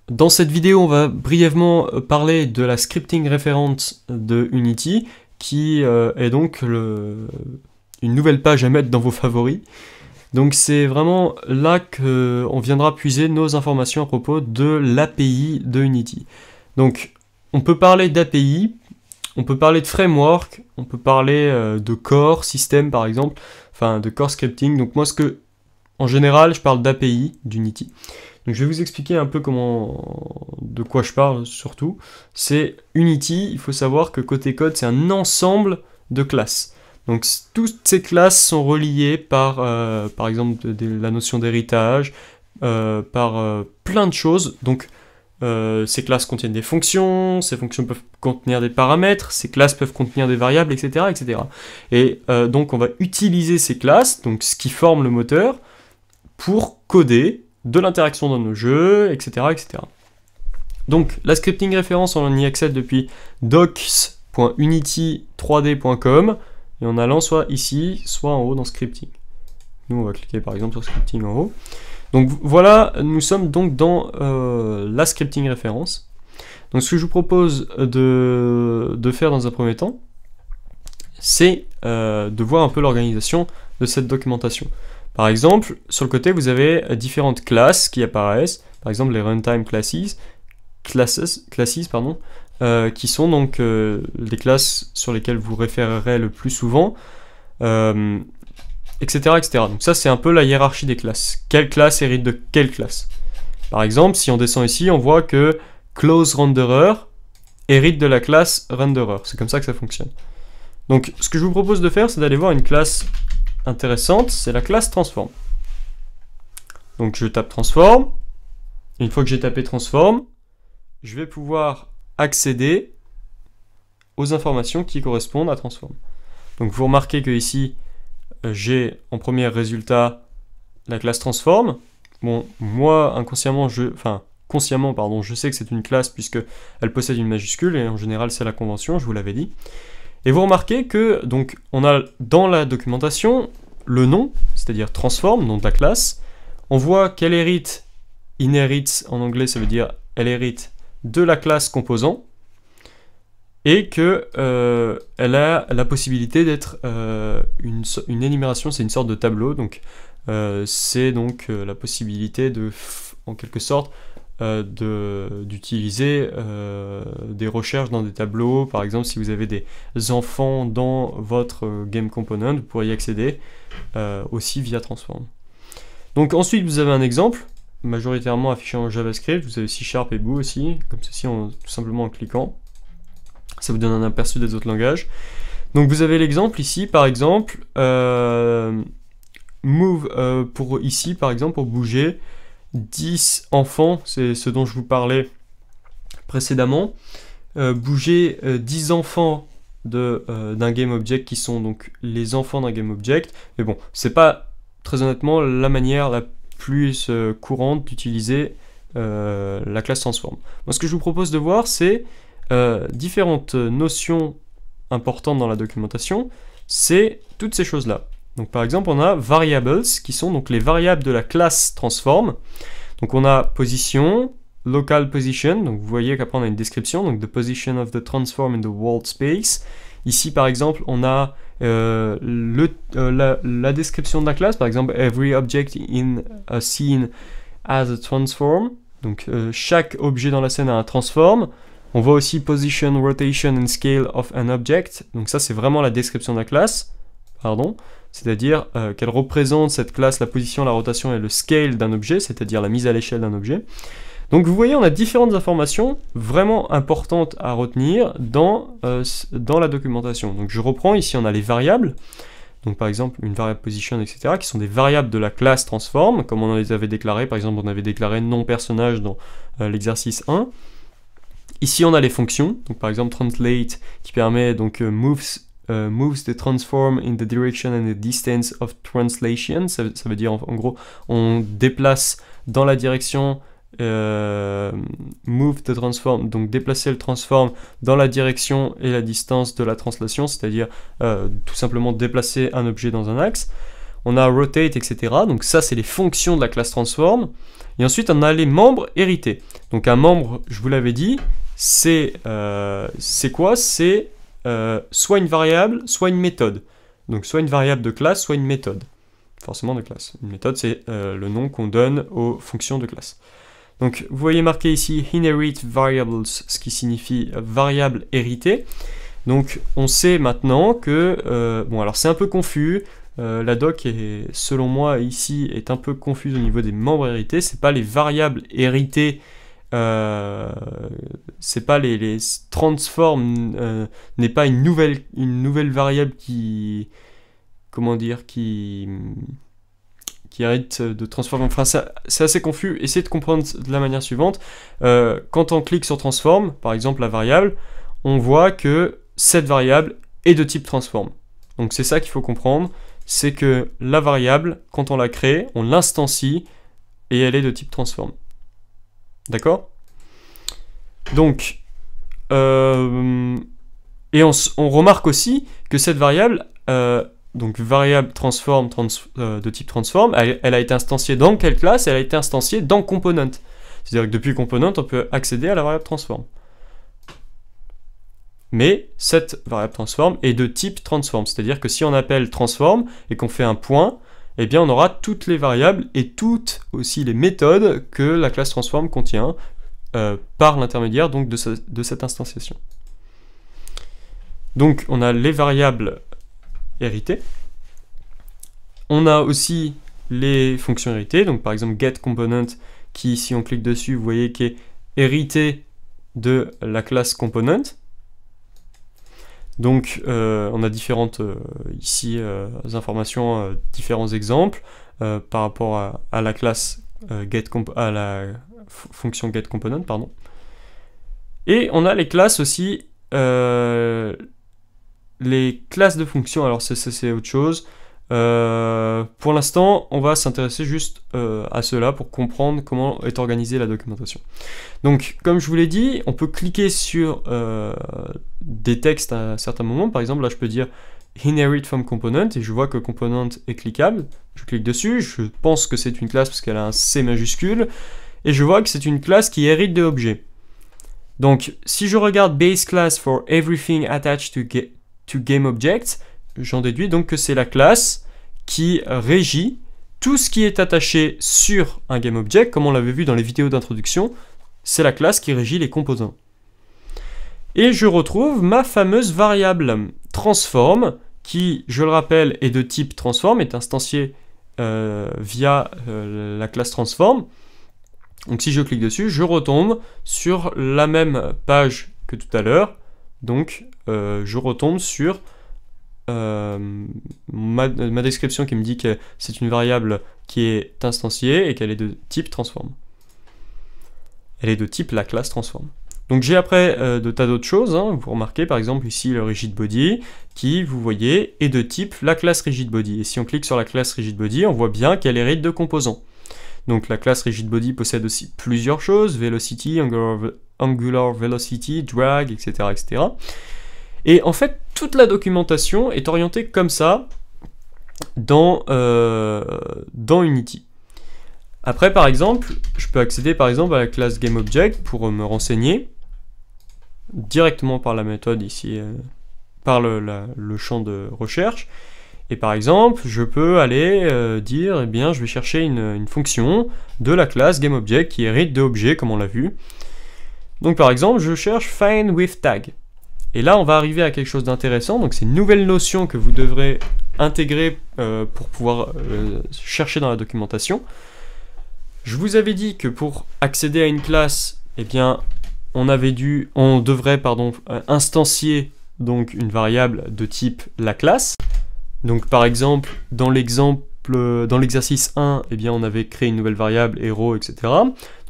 Dans cette vidéo, on va brièvement parler de la scripting référence de Unity, qui est donc une nouvelle page à mettre dans vos favoris. Donc c'est vraiment là qu'on viendra puiser nos informations à propos de l'API de Unity. Donc on peut parler d'API, on peut parler de framework, on peut parler de core system par exemple, enfin de core scripting. Donc moi en général je parle d'API d'Unity. Donc je vais vous expliquer un peu de quoi je parle surtout. C'est Unity, il faut savoir que côté code c'est un ensemble de classes. Donc toutes ces classes sont reliées par exemple la notion d'héritage, par plein de choses. Donc ces classes contiennent des fonctions, ces fonctions peuvent contenir des paramètres, ces classes peuvent contenir des variables, etc. etc. Et donc on va utiliser ces classes, donc ce qui forme le moteur, pour coder de l'interaction dans nos jeux, etc., etc. Donc la scripting référence, on y accède depuis docs.unity3d.com et en allant soit ici, soit en haut dans scripting. Nous on va cliquer par exemple sur scripting en haut. Donc voilà, nous sommes donc dans la scripting référence. Donc ce que je vous propose de faire dans un premier temps, c'est de voir un peu l'organisation de cette documentation. Par exemple, sur le côté, vous avez différentes classes qui apparaissent, par exemple les runtime classes, qui sont donc les classes sur lesquelles vous référerez le plus souvent, etc., etc. Donc ça, c'est un peu la hiérarchie des classes. Quelle classe hérite de quelle classe? Par exemple, si on descend ici, on voit que CloseRenderer hérite de la classe Renderer. C'est comme ça que ça fonctionne. Donc, ce que je vous propose de faire, c'est d'aller voir une classe intéressante, c'est la classe transform. Donc je tape transform. Une fois que j'ai tapé transform, je vais pouvoir accéder aux informations qui correspondent à transform. Donc vous remarquez que ici j'ai en premier résultat la classe transform. Bon, moi inconsciemment, consciemment pardon, je sais que c'est une classe puisque elle possède une majuscule et en général c'est la convention, je vous l'avais dit. Et vous remarquez que donc on a dans la documentation le nom, c'est-à-dire transform, nom de la classe. On voit qu'elle hérite, inherits en anglais ça veut dire elle hérite de la classe composant et que elle a la possibilité d'être une énumération, c'est une sorte de tableau, donc c'est donc la possibilité de, en quelque sorte, d'utiliser des recherches dans des tableaux. Par exemple, si vous avez des enfants dans votre game component, vous pourriez y accéder aussi via transform. Donc ensuite vous avez un exemple majoritairement affiché en JavaScript, vous avez C# et Boo aussi, comme ceci tout simplement en cliquant. Ça vous donne un aperçu des autres langages. Donc vous avez l'exemple ici, par exemple, move pour ici, par exemple, pour bouger 10 enfants, c'est ce dont je vous parlais précédemment. Bouger 10 enfants d'un GameObject qui sont donc les enfants d'un GameObject. Mais bon, c'est pas très honnêtement la manière la plus courante d'utiliser la classe transform. Moi, ce que je vous propose de voir, c'est différentes notions importantes dans la documentation. C'est toutes ces choses-là. Donc par exemple, on a variables, qui sont donc les variables de la classe transform. Donc on a position, local position, donc vous voyez qu'après on a une description, donc the position of the transform in the world space. Ici par exemple, on a la description de la classe, par exemple, every object in a scene has a transform. Donc chaque objet dans la scène a un transform. On voit aussi position, rotation and scale of an object. Donc ça c'est vraiment la description de la classe, pardon. C'est-à-dire qu'elle représente cette classe, la position, la rotation et le scale d'un objet, c'est-à-dire la mise à l'échelle d'un objet. Donc vous voyez, on a différentes informations vraiment importantes à retenir dans la documentation. Donc je reprends, ici on a les variables, donc par exemple une variable position, etc., qui sont des variables de la classe transform, comme on les avait déclarées, par exemple on avait déclaré non personnage dans l'exercice 1. Ici on a les fonctions, donc par exemple translate, qui permet donc moves the transform in the direction and the distance of translation, ça veut dire en gros on déplace dans la direction move the transform, donc déplacer le transform dans la direction et la distance de la translation, c'est-à-dire tout simplement déplacer un objet dans un axe. on a rotate, etc. Donc ça, c'est les fonctions de la classe transform. Et ensuite, on a les membres hérités. Donc un membre, je vous l'avais dit, c'est quoi? C'est soit une variable, soit une méthode. Donc soit une variable de classe, soit une méthode. Forcément de classe. Une méthode, c'est le nom qu'on donne aux fonctions de classe. Donc vous voyez marqué ici inherit variables, ce qui signifie variable héritée. Donc on sait maintenant que, bon alors c'est un peu confus, la doc est, selon moi ici est un peu confuse au niveau des membres hérités, c'est pas les variables héritées, c'est pas les transform, n'est pas une nouvelle variable qui, comment dire, qui hérite de transform. Enfin c'est assez confus, essayez de comprendre de la manière suivante. Quand on clique sur transform, par exemple la variable, on voit que cette variable est de type transform. Donc c'est ça qu'il faut comprendre, c'est que la variable, quand on la crée, on l'instancie et elle est de type transform. D'accord? Donc, et on remarque aussi que cette variable, donc variable transform de type transform, elle a été instanciée dans quelle classe? Elle a été instanciée dans component. C'est-à-dire que depuis component, on peut accéder à la variable transform. Mais cette variable transform est de type transform, c'est-à-dire que si on appelle transform et qu'on fait un point, eh bien on aura toutes les variables et toutes aussi les méthodes que la classe transform contient par l'intermédiaire donc de cette instanciation. Donc on a les variables héritées, on a aussi les fonctions héritées, donc par exemple getComponent qui, si on clique dessus, vous voyez qu'est hérité de la classe component. Donc on a différentes ici informations, différents exemples par rapport à la classe à la fonction getComponent, pardon. Et on a les classes aussi, les classes de fonctions. Alors c'est autre chose. Pour l'instant, on va s'intéresser juste à cela pour comprendre comment est organisée la documentation. Donc, comme je vous l'ai dit, on peut cliquer sur des textes à certains moments. Par exemple, là, je peux dire inherit from component et je vois que component est cliquable. Je clique dessus, je pense que c'est une classe parce qu'elle a un C majuscule et je vois que c'est une classe qui hérite de objets. Donc, si je regarde base class for everything attached to GameObject, j'en déduis donc que c'est la classe qui régit tout ce qui est attaché sur un GameObject, comme on l'avait vu dans les vidéos d'introduction, c'est la classe qui régit les composants. Et je retrouve ma fameuse variable transform, qui, je le rappelle, est de type transform, est instanciée via la classe transform. Donc si je clique dessus, je retombe sur la même page que tout à l'heure, donc je retombe sur ma description qui me dit que c'est une variable qui est instanciée et qu'elle est de type transform. Elle est de type la classe transform. Donc j'ai après de tas d'autres choses, hein. Vous remarquez par exemple ici le rigidBody qui, vous voyez, est de type la classe rigidBody. Et si on clique sur la classe rigidBody, on voit bien qu'elle hérite de composants. Donc la classe rigidBody possède aussi plusieurs choses, velocity, angular velocity, drag, etc., etc. Et en fait, toute la documentation est orientée comme ça dans Unity. Après, par exemple, je peux accéder par exemple à la classe GameObject pour me renseigner directement par la méthode ici, par le champ de recherche. Et par exemple, je peux aller dire, eh bien, je vais chercher une fonction de la classe GameObject qui hérite de objets, comme on l'a vu. Donc par exemple, je cherche findWithTag. Et là, on va arriver à quelque chose d'intéressant. Donc, c'est une nouvelle notion que vous devrez intégrer pour pouvoir chercher dans la documentation. Je vous avais dit que pour accéder à une classe, eh bien, on devrait instancier donc une variable de type la classe. Donc, par exemple, dans l'exercice 1, eh bien, on avait créé une nouvelle variable héros, etc.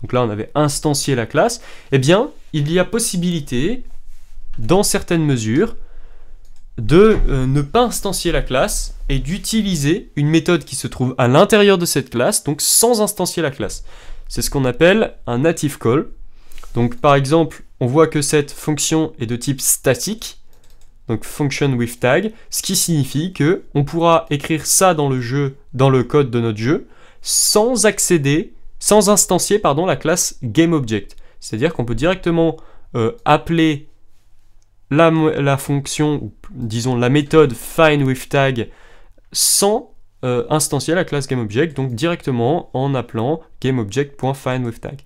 Donc là, on avait instancié la classe. Eh bien, il y a possibilité, dans certaines mesures, de ne pas instancier la classe et d'utiliser une méthode qui se trouve à l'intérieur de cette classe, donc sans instancier la classe. C'est ce qu'on appelle un native call. Donc par exemple, on voit que cette fonction est de type statique. donc function with tag, ce qui signifie que on pourra écrire ça dans le code de notre jeu, sans instancier la classe GameObject. C'est-à-dire qu'on peut directement appeler la fonction, disons la méthode findWithTag sans instancier la classe GameObject, donc directement en appelant GameObject.findWithTag.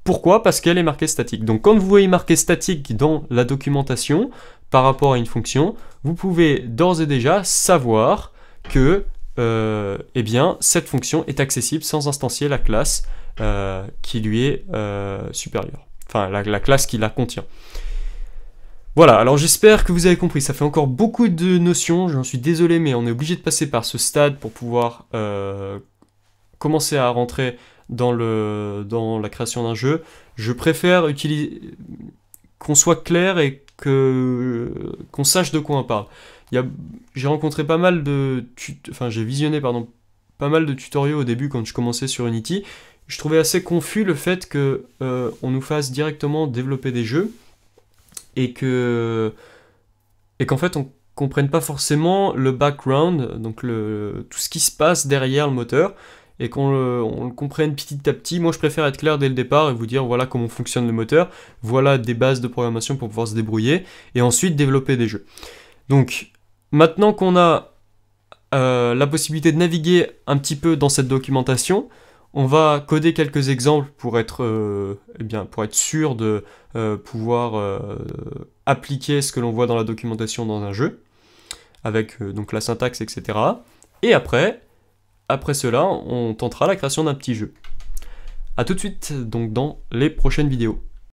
Pourquoi? Parce qu'elle est marquée statique. Donc quand vous voyez marqué statique dans la documentation par rapport à une fonction, vous pouvez d'ores et déjà savoir que eh bien, cette fonction est accessible sans instancier la classe qui lui est supérieure. Enfin, la classe qui la contient. Voilà, alors j'espère que vous avez compris, ça fait encore beaucoup de notions, j'en suis désolé, mais on est obligé de passer par ce stade pour pouvoir commencer à rentrer dans la création d'un jeu. Je préfère qu'on soit clair et qu'on sache de quoi on parle. J'ai rencontré pas mal de... j'ai visionné, pas mal de tutoriaux au début quand je commençais sur Unity. Je trouvais assez confus le fait que on nous fasse directement développer des jeux et qu'en fait on comprenne pas forcément le background, donc tout ce qui se passe derrière le moteur, et qu'on le comprenne petit à petit. Moi je préfère être clair dès le départ et vous dire voilà comment fonctionne le moteur, voilà des bases de programmation pour pouvoir se débrouiller, et ensuite développer des jeux. Donc maintenant qu'on a la possibilité de naviguer un petit peu dans cette documentation, on va coder quelques exemples pour être sûr de pouvoir appliquer ce que l'on voit dans la documentation dans un jeu, avec donc la syntaxe, etc. Et après cela, on tentera la création d'un petit jeu. A tout de suite donc dans les prochaines vidéos.